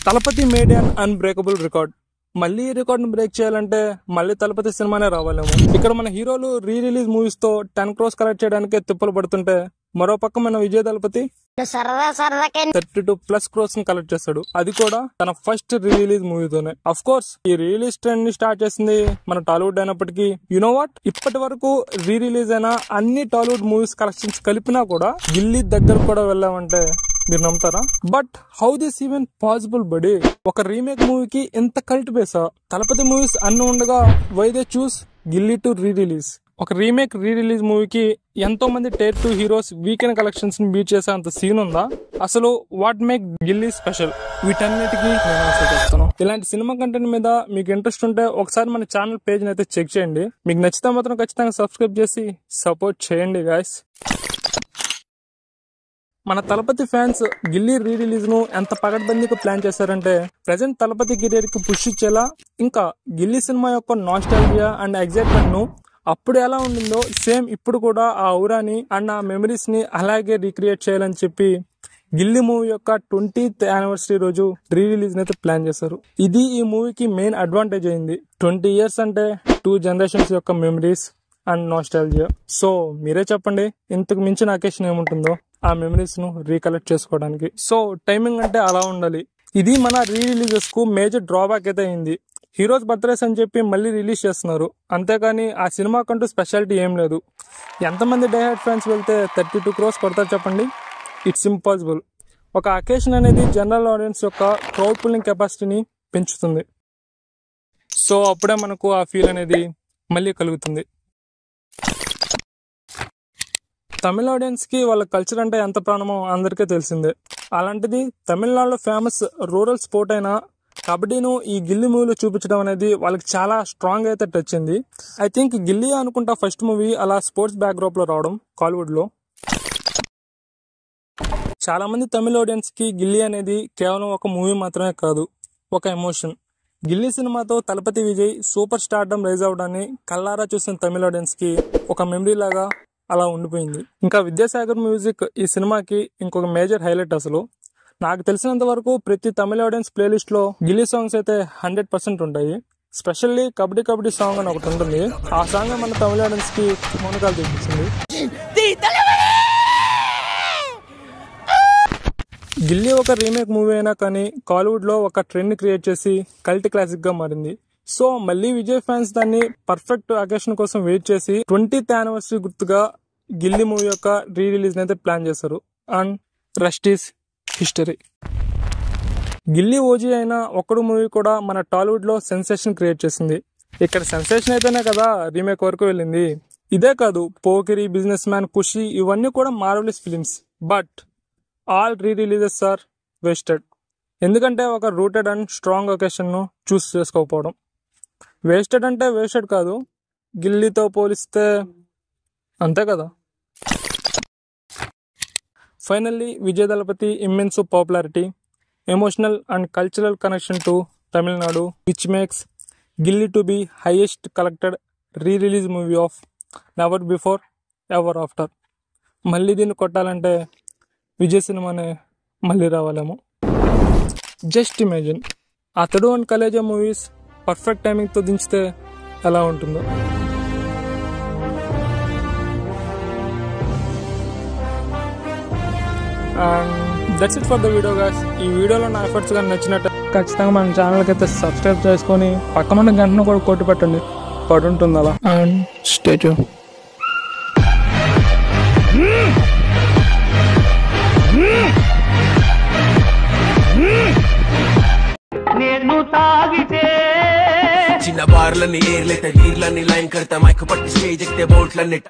Thalapathy made an unbreakable record. మళ్ళీ ఈ record ను బ్రేక్ చేయాలంటే మళ్ళీ తలపతి సినిమానే రావాలేమో. ఇక్కడ మన హీరోలు రీ రిలీజ్ మూవీస్ తో 10 crores కలెక్ట్ చేయడానికి తిప్పలు పడుతుంటే, మరో పక్క మన విజయ్ దళపతి 32+ crores కలెక్ట్ చేస్తాడు. అది కూడా తన ఫస్ట్ రీ రిలీజ్ మూవీతోనే. అఫ్ కోర్స్ ఈ రిలీజ్ ట్రెండ్ ని స్టార్ట్ చేసింది మన టాలీవుడ్ అయినప్పటికీ, యు నో వాట్, ఇప్పటి వరకు రీ రిలీజ్ అయిన అన్ని టాలీవుడ్ మూవీస్ కలెక్షన్స్ కలిపినా కూడా గిల్లీ దగ్గర కూడా వెళ్ళామంటే మీరు నమ్ముతారా? But how this even possible buddy? ఒక రీమేక్ మూవీకి ఎంత కల్ట్ బేసా? తలపతి మూవీస్ అన్ని ఉండగా why they choose Ghilli to re release? ఒక రీమేక్ రీ రిలీజ్ మూవీకి ఎంతో మంది Tier 2 హీరోస్ వీకెండ్ కలెక్షన్స్ ని బీట్ చేసే అంత సీన్ ఉందా? అసలు వాట్ మేక్ గిల్లీ స్పెషల్? వీటన్నిటికీ నేను ఆన్సర్ చేస్తాను. ఇలాంటి సినిమా కంటెంట్ మీద మీకు ఇంట్రెస్ట్ ఉంటే ఒకసారి మన ఛానల్ పేజ్ అయితే చెక్ చేయండి. మీకు నచ్చితే మాత్రం ఖచ్చితంగా సబ్స్క్రైబ్ చేసి సపోర్ట్ చేయండి గాయస్. మన తలపతి ఫ్యాన్స్ గిల్లీ రీ రిలీజ్ ను ఎంత పగడ్బందీగా ప్లాన్ చేశారంటే, ప్రెజెంట్ తలపతి కెరీర్ కి పుష్ ఇచ్చేలా, ఇంకా గిల్లీ సినిమా యొక్క నాస్టాల్జియా అండ్ ఎగ్జైట్మెంట్ ను అప్పుడు ఎలా ఉండిందో సేమ్ ఇప్పుడు కూడా ఆ ఔరాని అండ్ ఆ మెమరీస్ ని అలాగే రీక్రియేట్ చేయాలని చెప్పి గిల్లీ మూవీ యొక్క 20th anniversary రోజు రీ రిలీజ్ అయితే ప్లాన్ చేశారు. ఇది ఈ మూవీకి మెయిన్ అడ్వాంటేజ్ అయింది. 20 years అంటే 2 generations యొక్క మెమరీస్ అండ్ నాస్టాల్జియా. సో మీరే చెప్పండి, ఇంతకు మించిన అకేషన్ ఏముంటుందో ఆ మెమరీస్ ను రీకలెక్ట్ చేసుకోవడానికి. సో టైమింగ్ అంటే అలా ఉండాలి. ఇది మన రీ రిలీజెస్ కు మేజర్ డ్రాబ్యాక్ అయితే అయింది. హీరోస్ బర్త్డేస్ అని చెప్పి మళ్ళీ రిలీజ్ చేస్తున్నారు, అంతేకాని ఆ సినిమాకంటూ స్పెషాలిటీ ఏం లేదు. ఎంతమంది డైహార్డ్ ఫ్యాన్స్ వెళ్తే 32 crores కొడతారు చెప్పండి? It's impossible. ఒక అకేషన్ అనేది జనరల్ ఆడియన్స్ యొక్క క్రౌడ్ పుల్లింగ్ కెపాసిటీని పెంచుతుంది. సో అప్పుడే మనకు ఆ ఫీల్ అనేది మళ్ళీ కలుగుతుంది. తమిళ ఆడియన్స్ కి వాళ్ళ కల్చర్ అంటే ఎంత ప్రాణమో అందరికీ తెలిసిందే. అలాంటిది తమిళనాడులో ఫేమస్ రూరల్ స్పోర్ట్ అయిన కబడ్డీను ఈ గిల్లీ మూవీలో చూపించడం అనేది వాళ్ళకి చాలా స్ట్రాంగ్ అయితే టచ్ అయింది. ఐ థింక్ గిల్లీ అనుకుంటా ఫస్ట్ మూవీ అలా స్పోర్ట్స్ బ్యాక్ డ్రాప్ లో రావడం కాలీవుడ్ లో. చాలా మంది తమిళ ఆడియన్స్ కి గిల్లీ అనేది కేవలం ఒక మూవీ మాత్రమే కాదు, ఒక ఎమోషన్. గిల్లీ సినిమాతో Thalapathy Vijay super stardom rise అవడాన్ని కల్లారా చూసిన తమిళ ఆడియన్స్ కి ఒక మెమరీ లాగా అలా ఉండిపోయింది. ఇంకా విద్యాసాగర్ మ్యూజిక్ ఈ సినిమాకి ఇంకొక మేజర్ హైలైట్. అసలు నాకు తెలిసినంత వరకు ప్రతి తమిళ ఆడియన్స్ ప్లేలిస్ట్ లో గిల్లీ సాంగ్స్ అయితే 100% ఉంటాయి. స్పెషల్లీ కబడ్డీ కబడ్డీ సాంగ్ అని ఒకటి ఉంటుంది. ఆ సాంగ్ మన తమిళ ఆడియన్స్ కి మౌనకాలు చూపించింది. గిల్లీ ఒక రీమేక్ మూవీ అయినా కానీ కాలీవుడ్ లో ఒక ట్రెండ్ క్రియేట్ చేసి కల్ట్ క్లాసిక్ గా మారింది. సో మళ్ళీ విజయ్ ఫ్యాన్స్ దాన్ని పర్ఫెక్ట్ అకేషన్ కోసం వెయిట్ చేసి 20th anniversary గుర్తుగా గిల్లీ మూవీ యొక్క రీ రిలీజ్ అయితే ప్లాన్ చేశారు. And rest is history. Gilli OG అయిన ఒక్కడు మూవీ కూడా మన టాలీవుడ్ లో సెన్సేషన్ క్రియేట్ చేసింది. ఇక్కడ సెన్సేషన్ అయితేనే కదా రీమేక్ వరకు వెళ్ళింది. ఇదే కాదు, పోకిరి, బిజినెస్ మ్యాన్, ఖుషి ఇవన్నీ కూడా marvellous films. But all re releases are wasted. ఎందుకంటే ఒక రూటెడ్ అండ్ స్ట్రాంగ్ ఒకేషన్ ను చూస్ చేసుకోకపోవడం. వేస్టెడ్ అంటే వేస్టెడ్ కాదు, గిల్లీతో పోలిస్తే అంతే కదా. Finally Vijay Thalapathy immense popularity, emotional and cultural connection to Tamil Nadu which makes Ghilli to be highest collected re release movie of never before ever after. మళ్ళీ దీన్ని కొట్టాలంటే విజయ్ సినిమానే మళ్ళీ రావాలేమో. Just imagine, Athadu and Khaleja movies perfect timing తో దించితే ఎలా ఉంటుందో. And that's it for the video guys. ఈ వీడియోలో నా ఎఫర్ట్స్ కానీ నచ్చినట్టు ఖచ్చితంగా మన ఛానల్కి అయితే సబ్స్క్రైబ్ చేసుకొని పక్కన గంటను కూడా కొట్టి పెట్టండి, పడి ఉంటుంది అలా. And stay tune. నేను తాగితే చిన్న బార్లని ఏర్లైతే వీర్లని లైన్ కడతా మైక్ పట్టి స్టేజ్ ఎక్కితే బోట్లన్నీ